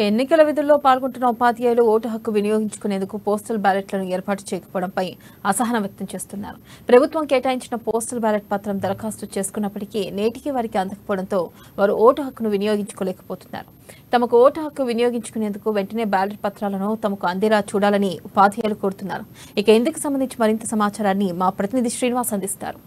ఎన్నికల విధుల్లో పాల్గొంటున్న ఉపాధ్యాయులు ఓటు హక్కు వినియోగించుకునేందుకు పోస్టల్ బ్యాలెట్లను ఏర్పాటు చేయకపోవడంపై అసహనం వ్యక్తం చేస్తున్నారు. ప్రభుత్వం కేటాయించిన పోస్టల్ బ్యాలెట్ పత్రం దరఖాస్తు చేసుకున్నప్పటికీ నేటికి వారికి అందకపోవడంతో వారు ఓటు హక్కును వినియోగించుకోలేకపోతున్నారు. తమకు ఓటు హక్కు వినియోగించుకునేందుకు వెంటనే బ్యాలెట్ పత్రాలను తమకు అందేలా చూడాలని ఉపాధ్యాయులు కోరుతున్నారు. ఇక ఇందుకు సంబంధించి మరింత సమాచారాన్ని మా ప్రతినిధి శ్రీనివాస్ అందిస్తారు.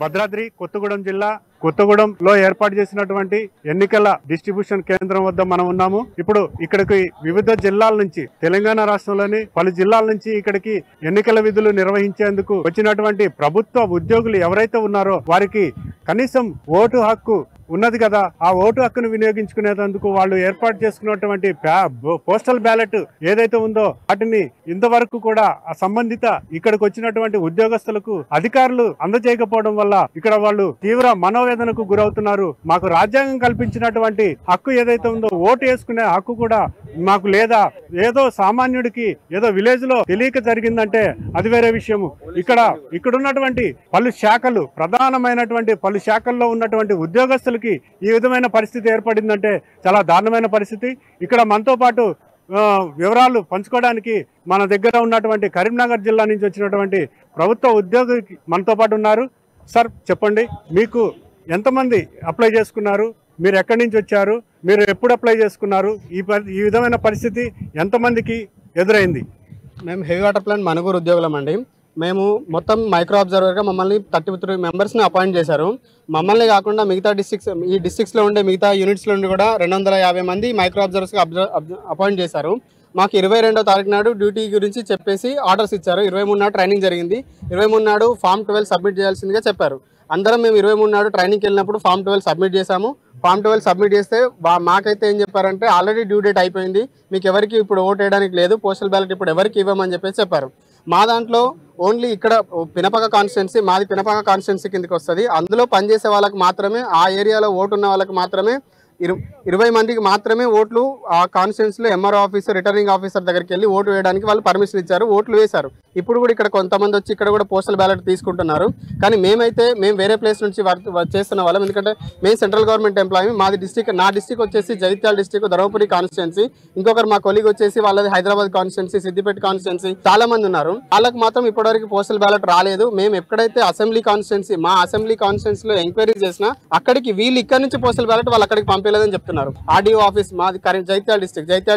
భద్రాద్రి కొత్తగూడెం జిల్లా కొత్తగూడెంలో ఏర్పాటు చేసినటువంటి ఎన్నికల డిస్ట్రిబ్యూషన్ కేంద్రం వద్ద మనం ఉన్నాము. ఇప్పుడు ఇక్కడికి వివిధ జిల్లాల నుంచి, తెలంగాణ రాష్ట్రంలోని పలు జిల్లాల నుంచి ఇక్కడికి ఎన్నికల విధులు నిర్వహించేందుకు వచ్చినటువంటి ప్రభుత్వ ఉద్యోగులు ఎవరైతే ఉన్నారో వారికి కనీసం ఓటు హక్కు ఉన్నది కదా, ఆ ఓటు హక్కును వినియోగించుకునేందుకు వాళ్ళు ఏర్పాటు చేసుకున్నటువంటి పోస్టల్ బ్యాలెట్ ఏదైతే ఉందో వాటిని ఇంతవరకు కూడా ఆ సంబంధిత ఇక్కడికి వచ్చినటువంటి ఉద్యోగస్తులకు అధికారులు అందజేయకపోవడం వల్ల ఇక్కడ వాళ్ళు తీవ్ర మనోవేదనకు గురవుతున్నారు. మాకు రాజ్యాంగం కల్పించినటువంటి హక్కు ఏదైతే ఉందో ఓటు వేసుకునే హక్కు కూడా మాకు లేదా, ఏదో సామాన్యుడికి ఏదో విలేజ్ లో తెలియక జరిగిందంటే అది వేరే విషయము. ఇక్కడ ఉన్నటువంటి పలు శాఖలు, ప్రధానమైనటువంటి పలు శాఖల్లో ఉన్నటువంటి ఉద్యోగస్తులకి ఈ విధమైన పరిస్థితి ఏర్పడిందంటే చాలా దారుణమైన పరిస్థితి. ఇక్కడ మనతో పాటు వివరాలు పంచుకోవడానికి మన దగ్గర ఉన్నటువంటి కరీంనగర్ జిల్లా నుంచి వచ్చినటువంటి ప్రభుత్వ ఉద్యోగి మనతో పాటు ఉన్నారు. సార్ చెప్పండి, మీకు ఎంతమంది అప్లై చేసుకున్నారు, మీరు ఎక్కడి నుంచి వచ్చారు, మీరు ఎప్పుడు అప్లై చేసుకున్నారు, ఈ విధమైన పరిస్థితి ఎంతమందికి ఎదురైంది? మేము హెవీ వాటర్ ప్లాంట్ మనుగూరు ఉద్యోగులం అండి. మేము మొత్తం మైక్రో అబ్జర్వర్గా మమ్మల్ని 33 మెంబర్స్ని అపాయింట్ చేశారు. మమ్మల్ని కాకుండా మిగతా ఈ డిస్ట్రిక్ట్స్లో ఉండే మిగతా యూనిట్స్లో ఉండి కూడా 250 మంది మైక్రో అబ్జర్వర్స్గా అపాయింట్ చేశారు. మాకు 22వ తారీఖు నాడు డ్యూటీ గురించి చెప్పేసి ఆర్డర్స్ ఇచ్చారు. 23 నాడు ట్రైనింగ్ జరిగింది. 23 నాడు ఫామ్ 12 సబ్మిట్ చేయాల్సిందిగా చెప్పారు. అందరం మేము 23 నాడు ట్రైనింగ్కి వెళ్ళినప్పుడు ఫామ్ 12 సబ్మిట్ చేశాము. ఫామ్ 12 సబ్మిట్ చేస్తే మాకైతే ఏం చెప్పారంటే ఆల్రెడీ డ్యూ డేట్ అయిపోయింది, మీకు ఎవరికి ఇప్పుడు ఓటు వేయడానికి లేదు, పోస్టల్ బ్యాలెట్ ఇప్పుడు ఎవరికి ఇవ్వమని చెప్పేసి చెప్పారు. మా దాంట్లో ఓన్లీ ఇక్కడ పినపక కాన్స్టిట్యున్సీ, మాది పినపక కాన్స్టిట్యున్సీ కిందకి వస్తుంది. అందులో పనిచేసే వాళ్ళకి మాత్రమే, ఆ ఏరియాలో ఓటు ఉన్న వాళ్ళకి మాత్రమే 20 మందికి మాత్రమే ఓట్లు ఆ కాన్స్టిట్యున్సీలో ఎంఆర్ఓ ఆఫీసర్, రిటర్నింగ్ ఆఫీసర్ దగ్గరికి వెళ్ళి ఓటు వేయడానికి వాళ్ళు పర్మిషన్ ఇచ్చారు, ఓట్లు వేశారు. ఇప్పుడు కూడా ఇక్కడ కొంతమంది వచ్చి ఇక్కడ కూడా పోస్టల్ బ్యాలెట్ తీసుకుంటున్నారు. కానీ మేము వేరే ప్లేస్ నుంచి చేస్తున్న వాళ్ళం, ఎందుకంటే మేము సెంట్రల్ గవర్నమెంట్ ఎంప్లాయీ. మాది నా డిస్టిక్ వచ్చేసి జగిత్యాల డిస్టిక్ ధర్మపురి కాన్స్టిట్యున్సీ, ఇంకొకరు మా కొలీగ్ వచ్చేసి వాళ్ళది హైదరాబాద్ కాన్స్టిట్యున్సీ, సిద్దిపేట కాన్స్టిట్యున్సీ. చాలా మంది ఉన్నారు. వాళ్ళకి మాత్రం ఇప్పటివరకు పోస్టల్ బ్యాలెట్ రాలేదు. మేము ఎక్కడైతే అసెంబ్లీ కాన్స్టిట్యున్సీ, మా అసెంబ్లీ కాన్స్టిట్యున్సీలో ఎంక్వైరీ చేసినా అక్కడికి వీళ్ళు ఇక్కడ నుంచి పోస్టల్ బ్యాలెట్ వాళ్ళు అక్కడికి పంపలేదని చెప్తున్నారు. ఆర్డీఓ ఆఫీస్ మాది జగిత్యాల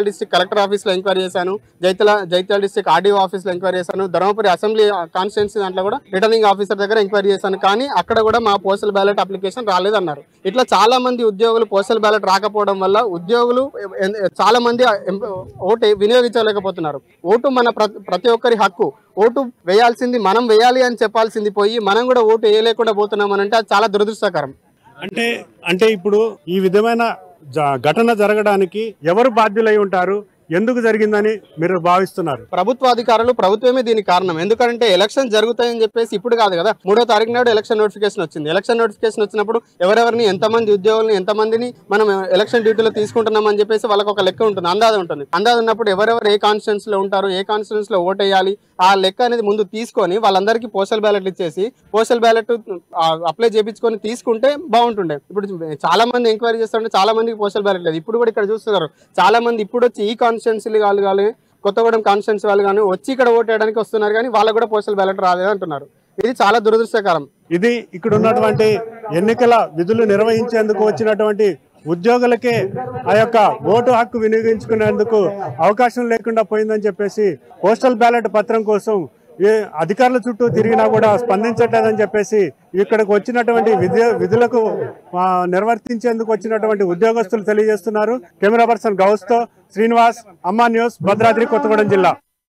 డిస్టిక్ కలెక్టర్ ఆఫీస్ లో ఎంక్వైరీ చేశాను, జగిత్యాల డిస్టిక్ ఆర్డీఓ ఆఫీస్ లో ఎంక్వైరీ చేశాను, ధర్మపురి అసెంబ్లీ కాన్స్టిట్యున్సీ దాంట్లో కూడా రిటర్నింగ్ ఆఫీసర్ దగ్గర ఎంక్వైరీ చేశాను. కానీ అక్కడ కూడా మా పోస్టల్ బ్యాలెట్ అప్లికేషన్ రాలేదన్నారు. ఇట్లా చాలా మంది ఉద్యోగులు పోస్టల్ బ్యాలెట్ రాకపోవడం వల్ల ఉద్యోగులు చాలా మంది ఓటు వినియోగించలేకపోతున్నారు. ఓటు మన ప్రతి ఒక్కరి హక్కు. ఓటు వేయాల్సింది మనం వేయాలి అని చెప్పాల్సింది పోయి మనం కూడా ఓటు వేయలేకుండా పోతున్నామని అంటే అది చాలా దురదృష్టకరం. అంటే ఇప్పుడు ఈ విధమైన ఘటన జరగడానికి ఎవరు బాధ్యులై ఉంటారు, ఎందుకు జరిగిందని మీరు భావిస్తున్నారు? ప్రభుత్వ అధికారులు, ప్రభుత్వమే దీనికి కారణం. ఎందుకంటే ఎలక్షన్ జరుగుతాయని చెప్పేసి ఇప్పుడు కాదు కదా, 3వ తారీఖు నాడు ఎలక్షన్ నోటిఫికేషన్ వచ్చింది. ఎలక్షన్ నోటిఫికేషన్ వచ్చినప్పుడు ఎవరెవరిని, ఎంతమంది ఉద్యోగులను, ఎంతమందిని మనం ఎలక్షన్ డ్యూటీలో తీసుకుంటున్నామని చెప్పేసి వాళ్ళకి ఒక లెక్క ఉంటుంది, అందాజ ఉంటుంది. అందాజ ఉన్నప్పుడు ఎవరెవరు ఏ కాన్స్టిట్యున్సీలో ఉంటారు, ఏ కాన్స్టిట్యున్సీలో ఓటు వేయాలి, ఆ లెక్క అనేది ముందు తీసుకొని వాళ్ళందరికీ పోస్టల్ బ్యాలెట్లు ఇచ్చేసి పోస్టల్ బ్యాలెట్ అప్లై చేయించుకొని తీసుకుంటే బాగుంటుండే. ఇప్పుడు చాలా మంది ఎంక్వైరీ చేస్తుంటే చాలా మందికి పోస్టల్ బ్యాలెట్ లేదు. ఇప్పుడు కూడా ఇక్కడ చూస్తున్నారు, చాలా మంది ఇప్పుడు వచ్చి ఈ కాన్స్టిట్యున్సీ వాళ్ళు కానీ, కొత్తగూడెం కాన్స్టిట్యున్సీ వాళ్ళు కానీ వచ్చి ఇక్కడ ఓటు వేయడానికి వస్తున్నారు, కానీ వాళ్ళకు కూడా పోస్టల్ బ్యాలెట్ రాలేదు అంటున్నారు. ఇది చాలా దురదృష్టకరం. ఇది ఇక్కడ ఉన్నటువంటి ఎన్నికల విధులు నిర్వహించేందుకు వచ్చినటువంటి ఉద్యోగులకే ఆ యొక్క ఓటు హక్కు వినియోగించుకునేందుకు అవకాశం లేకుండా పోయిందని చెప్పేసి పోస్టల్ బ్యాలెట్ పత్రం కోసం అధికారుల చుట్టూ తిరిగినా కూడా స్పందించట్లేదని చెప్పేసి ఇక్కడికి వచ్చినటువంటి విధులకు నిర్వర్తించేందుకు వచ్చినటువంటి ఉద్యోగస్తులు తెలియజేస్తున్నారు. కెమెరా పర్సన్ గౌస్తో శ్రీనివాస్, అమ్మా న్యూస్, భద్రాద్రి కొత్తగూడెం జిల్లా.